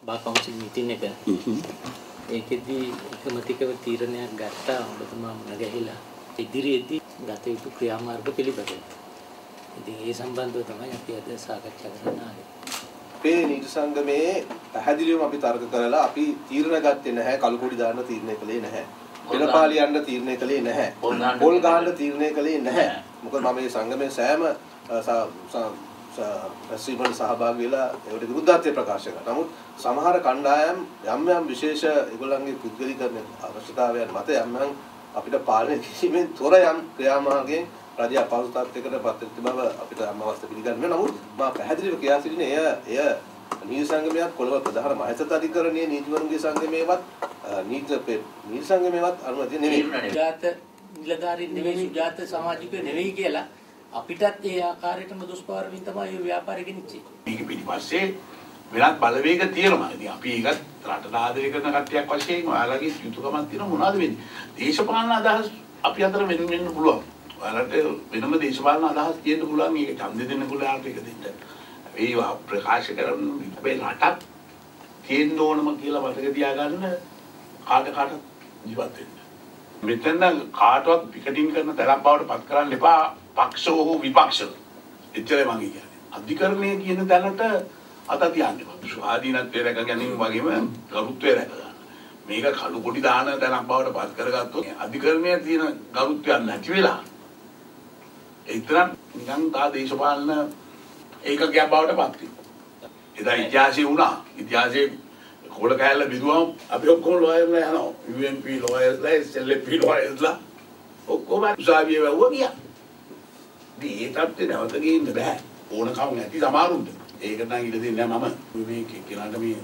බා council meeting එක. ඒකෙදී එකමතිකව තීරණයක් ගත්තා ඔබතුමා මුණ ගැහිලා ඉදිරියේදී ගත යුතු ක්‍රියාමාර්ග පිළිබඳව. ඉතින් ඒ සම්බන්ධව තමයි අපි අද සාකච්ඡා කරන්න ආවේ. අපේ නීති සංගමයේ පැහැදිලිවම අපි තර්ක කරලා අපි තීරණ ගත්තේ නැහැ කළුකොඩි දාන්න තීරණය කළේ නැහැ. පෙළපාලි යන්න තීරණය කළේ නැහැ. පොල් ගහන්න තීරණය කළේ නැහැ. මොකද මම මේ සංගමයේ සෑම රැස්වීමකට සහභාගී වෙලා ඒකට විරුද්ධත්වය ප්‍රකාශ කරනවා. නමුත් සමහර කණ්ඩායම් යම් යම් විශේෂ ඒගොල්ලන්ගේ පුද්ගලිකරණ අවශ්‍යතාවයන් මත යම් යම් අපිට පාලනය කිරීමෙන් තොර යම් ක්‍රියාමාර්ගයෙන් රජය අපහසුතාවයකට පත් වෙච්ච බව අපිට අමවස්ත පිළිගන්න. නමුත් මා පැහැදිලිව කියා සිටින්නේ එය නීති සංගමයක් කොළඹ ප්‍රධාන මහේසත් අධිකරණයේ නීතිවරුන්ගේ සංගමයේවත් නීති සංගමයේවත් අනුමැතිය නෙවෙයි. සුජාත නිලධාරීන් නෙවෙයි සුජාත සමාජිකයෝ නෙවෙයි කියලා අපිටත් ඒ ආකාරයටම දුෂ්පාරමින් තමයි මේ ව්‍යාපාරය ගෙනිච්චේ. මේක පිටිපස්සේ වෙනත් බලවේග තියෙනවා. ඉතින් අපි ඒකත් රටට ආදරය කරන කට්ටියක් වශයෙන් ඔයාලගේ යුතුයකමක් තියෙනවා මොනවද වෙන්නේ? දේශපාලන අදහස් අපි අතර වෙන්න පුළුවන්. ඔයාලට වෙනම දේශපාලන අදහස් තියෙන්න පුළුවන්. මේක ඡන්දෙ දෙන්න පුළුවන් එක දෙන්න. ඒවා ප්‍රකාශ කරන මේ රටක් තියෙන්න ඕනම කියලා මතක තියාගන්න කාට ජීවත් වෙන්න. මෙතන කාටවත් පිකටින් කරන තරම් බවට පත් කරන්න එපා. පක්ෂව හෝ විපක්ෂව. එච්චරයි මම කියන්නේ. අධිකරණය කියන තැනට අත තියන්නේ. ස්වාධීනත්වය රැක ගැනීම වගේම ගරුත්වය රැක ගන්න. මේක කළු කොටි දාන තැනක් බවට පත් කරගත්තොත් අධිකරණයේ තියෙන ගරුත්වයක් නැති වෙලා ඒතරම් නිකන් තා දේශපාලන ඒකකයක් බවට පත් වෙනවා. එදා ඉතිහාසයේ වුණා. ඉතිහාසයේ කොළ කෑල්ල බිඳුවම අපි ඔක්කොම ලෝයර්ලා යනවා. UNP ලෝයර්ලා, SLP ලෝයර්ලා ඔක්කොම උසාවියේ වැවුවා ගියා. මේ තත්ත්වේ නැවත ගේන්න බෑ. ඕනකම නැති සමහරුන්ට. ඒකට නම් ඉඩ දෙන්නේ නැහැ මම. මේ කෙනාට මේ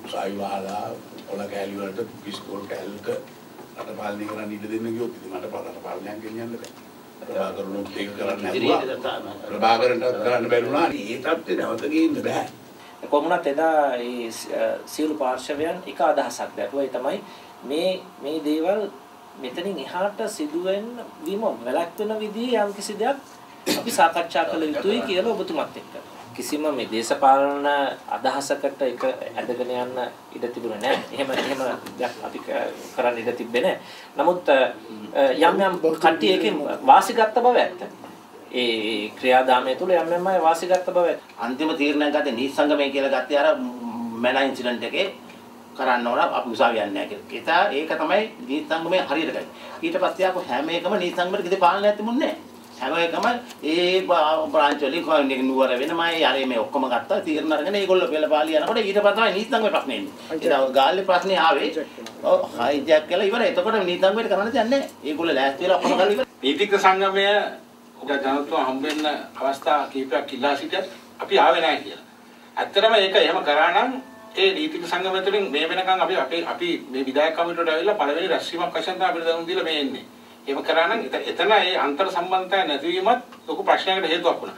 උසාවි වහලා කොළ කෑලි වලට පිස්කෝල් කෑල්ලක රට පාලනය කරන්න ඉඩ දෙන්න ගියොත් ඉතින් මට රට පාලනයක් ගෙනියන්න බෑ. ප්‍රභාකරනොත් ඒක කරන්න නැතුව ප්‍රභාකරන්ට කරන්න බැරුණා. මේ තත්ත්වේ නැවත ගේන්න බෑ. කොමුණත් එදා ඒ සියලු පාර්ශවයන් එක අදහසක් දැක්වුවා. ඒ තමයි මේ දේවල් මෙතනින් එහාට සිදුවෙන්න වීම වැළැක්වෙන විදිහේ යම්කිසි දෙයක් අපි සාකච්ඡා කළ යුතුයි කියලා ඔබතුමත් එක්ක. කිසිම මේ දේශපාලන අදහසකට එක ඇදගෙන යන්න ඉඩ තිබුණේ නැහැ. එහෙම දෙයක් අපි කරන්න ඉඩ තිබ්බේ නැහැ. නමුත් යම් කට්ටිය එකෙන් වාසි ගත්ත බව ඇත්ත. ඒ ක්‍රියාදාමය තුළ යම් අය වාසි ගත්ත බව ඇත්ත. අන්තිම තීරණය ගත්තේ නීති සංගමය කියලා ගත්තේ අර මැනා ඉන්සිඩන්ට් එකේ කරන්න ඕන අපි උසාවිය යන්නේ නැහැ කියලා. ඒක තමයි නීති සංගමයේ හරියට ගන්නේ. ඊට පස්සේ ආපු හැම එකම නීති සංගමයට කිසි පාලනයක් තිබුණේ නැහැ. හැම එකම ඒ බ්‍රාන්ච් වලින් කොහෙන්ද නුවර වෙනමයි අර මේ ඔක්කොම ගත්තා තීරණ අරගෙන ඒගොල්ලෝ පෙළපාලිය යනකොට ඊට පස්සේ තමයි නීති සංගමයේ ප්‍රශ්නේ එන්නේ. ඒක ගාල්ලේ ප්‍රශ්නේ ආවේ හයිජැක් කළා ඉවරයි. එතකොට නීති සංගමයට කරන්න දෙයක් නැහැ. ඒගොල්ලෝ ලෑස්ති වෙලා ඔක්කොම කරලා ඉවරයි. නීතිඥ සංගමය ජනතුව හම්බෙන්න අවස්ථා කීපයක් ඉල්ලා සිටියත් අපි ආවේ නැහැ කියලා. ඇත්තටම ඒක එහෙම කරා නම් ඒ නීතිඥ සංගමය තුළින් මේ වෙනකන් අපි මේ විධායක කමිටුවට ඇවිල්ලා පළවෙනි රැස්වීමක් වශයෙන් තමයි අපිට දැනුම් දීලා මේ එන්නේ. එහෙම කරා නම් එතන ඒ අන්තර් සම්බන්ධතාවය නැතිවීමත් ලොකු ප්‍රශ්නයකට හේතුවක් වුණා.